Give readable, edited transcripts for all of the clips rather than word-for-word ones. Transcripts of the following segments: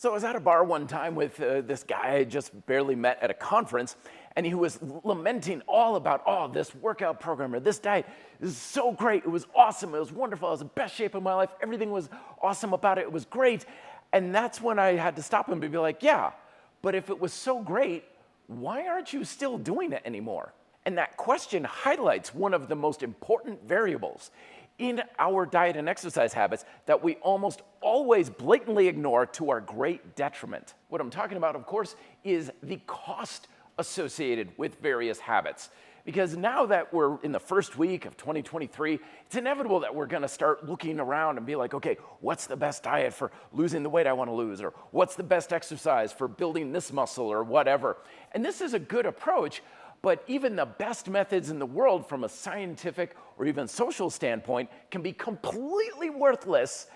So I was at a bar one time with this guy I just barely met at a conference, and he was lamenting all about, oh, this workout program or this diet is so great. It was awesome. It was wonderful. I was in the best shape of my life. Everything was awesome about it. It was great. And that's when I had to stop him and be like, yeah, but if it was so great, why aren't you still doing it anymore? And that question highlights one of the most important variables in our diet and exercise habits that we almost always blatantly ignore to our great detriment. What I'm talking about, of course, is the cost associated with various habits. Because now that we're in the first week of 2023, it's inevitable that we're gonna start looking around and be like, okay, what's the best diet for losing the weight I wanna lose? Or what's the best exercise for building this muscle or whatever? And this is a good approach, but even the best methods in the world from a scientific or even social standpoint can be completely worthless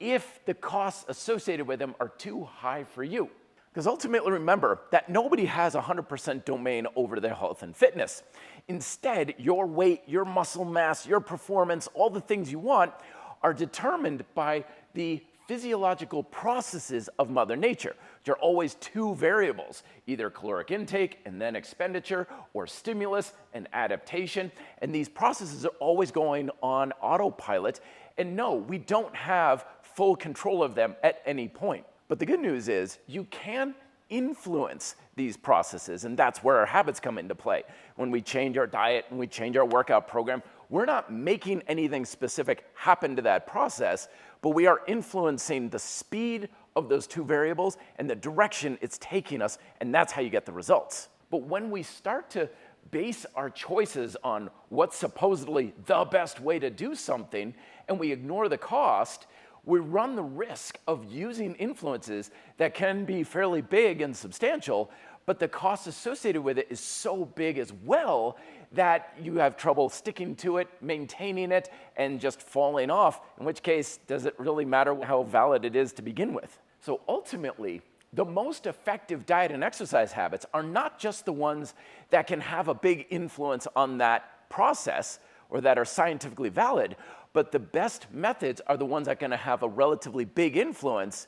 if the costs associated with them are too high for you. Because ultimately, remember that nobody has 100% domain over their health and fitness. Instead, your weight, your muscle mass, your performance, all the things you want are determined by the physiological processes of Mother Nature. There are always two variables, either caloric intake and then expenditure, or stimulus and adaptation. And these processes are always going on autopilot. And no, we don't have full control of them at any point. But the good news is you can influence these processes, and that's where our habits come into play. When we change our diet and we change our workout program, we're not making anything specific happen to that process, but we are influencing the speed of those two variables and the direction it's taking us, and that's how you get the results. But when we start to base our choices on what's supposedly the best way to do something, and we ignore the cost, we run the risk of using influences that can be fairly big and substantial, but the cost associated with it is so big as well that you have trouble sticking to it, maintaining it, and just falling off, in which case, does it really matter how valid it is to begin with? So ultimately, the most effective diet and exercise habits are not just the ones that can have a big influence on that process or that are scientifically valid, but the best methods are the ones that are going to have a relatively big influence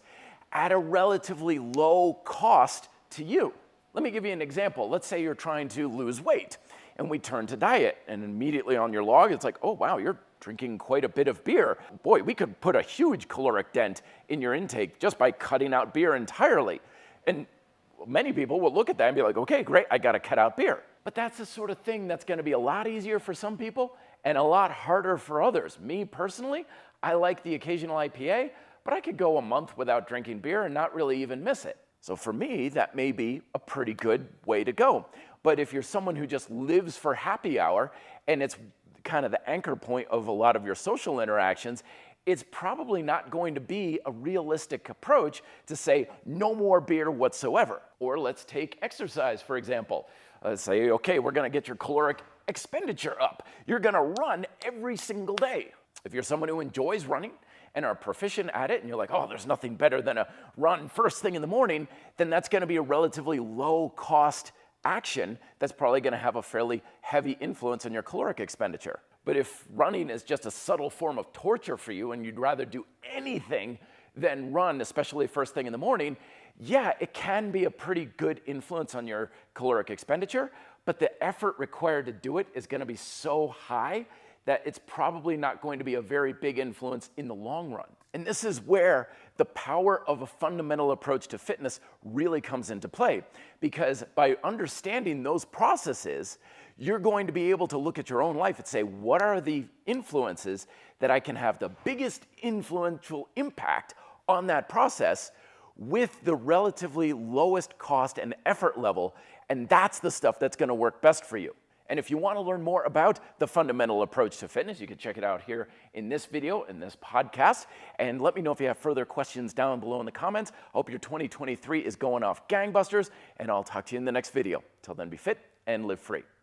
at a relatively low cost to you. Let me give you an example. Let's say you're trying to lose weight, and we turn to diet, and immediately on your log, it's like, oh, wow, you're drinking quite a bit of beer. Boy, we could put a huge caloric dent in your intake just by cutting out beer entirely. And many people will look at that and be like, okay, great, I got to cut out beer. But that's the sort of thing that's going to be a lot easier for some people and a lot harder for others. Me personally, I like the occasional IPA, but I could go a month without drinking beer and not really even miss it. So for me, that may be a pretty good way to go. But if you're someone who just lives for happy hour and it's kind of the anchor point of a lot of your social interactions, it's probably not going to be a realistic approach to say no more beer whatsoever. Or let's take exercise, for example. Say, okay, we're gonna get your caloric expenditure up. You're gonna run every single day. If you're someone who enjoys running and are proficient at it, and you're like, oh, there's nothing better than a run first thing in the morning, then that's gonna be a relatively low cost action that's probably gonna have a fairly heavy influence on your caloric expenditure. But if running is just a subtle form of torture for you and you'd rather do anything than run, especially first thing in the morning, yeah, it can be a pretty good influence on your caloric expenditure, but the effort required to do it is gonna be so high that it's probably not going to be a very big influence in the long run. And this is where the power of a fundamental approach to fitness really comes into play, because by understanding those processes, you're going to be able to look at your own life and say, what are the influences that I can have the biggest influential impact on that process with the relatively lowest cost and effort level, and that's the stuff that's gonna work best for you. And if you want to learn more about the fundamental approach to fitness, you can check it out here in this video, in this podcast. And let me know if you have further questions down below in the comments. I hope your 2023 is going off gangbusters, and I'll talk to you in the next video. Till then, be fit and live free.